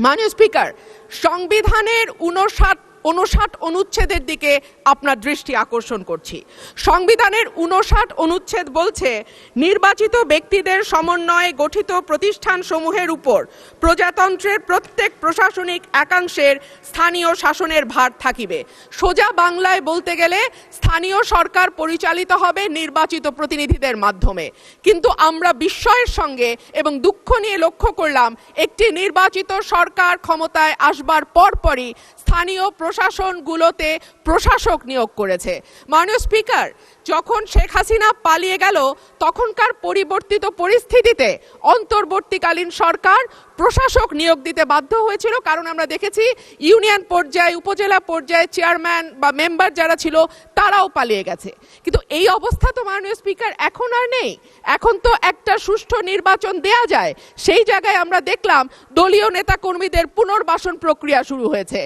মাননীয় স্পিকার, সংবিধানের 59 অনুচ্ছেদের দিকে আপনার দৃষ্টি আকর্ষণ করছি। সংবিধানের 59 অনুচ্ছেদ বলছে, নির্বাচিত ব্যক্তিদের সমন্বয়ে গঠিত প্রতিষ্ঠানসমূহের উপর প্রজাতন্ত্রের প্রত্যেক প্রশাসনিক একাংশের স্থানীয় শাসনের ভার থাকিবে। সোজা বাংলায় বলতে গেলে স্থানীয় সরকার পরিচালিত হবে নির্বাচিত প্রতিনিধিদের মাধ্যমে। কিন্তু আমরা বিস্ময়ের সঙ্গে এবং দুঃখ নিয়ে লক্ষ্য করলাম, একটি নির্বাচিত সরকার ক্ষমতায় আসবার পরপরই স্থানীয় প্রশাসনগুলোতে প্রশাসক নিয়োগ করেছে। মাননীয় স্পিকার, যখন শেখ হাসিনা পালিয়ে গেল তখনকার পরিবর্তিত পরিস্থিতিতে অন্তর্বর্তীকালীন সরকার প্রশাসক নিয়োগ দিতে বাধ্য হয়েছিল, কারণ আমরা দেখেছি ইউনিয়ন পর্যায়ে, উপজেলা পর্যায়ে চেয়ারম্যান বা মেম্বার যারা ছিল তারাও পালিয়ে গেছে। কিন্তু এই অবস্থা তো মাননীয় স্পিকার এখন আর নেই। এখন তো একটা সুষ্ঠু নির্বাচন দেয়া যায়। সেই জায়গায় আমরা দেখলাম দলীয় নেতাকর্মীদের পুনর্বাসন প্রক্রিয়া শুরু হয়েছে।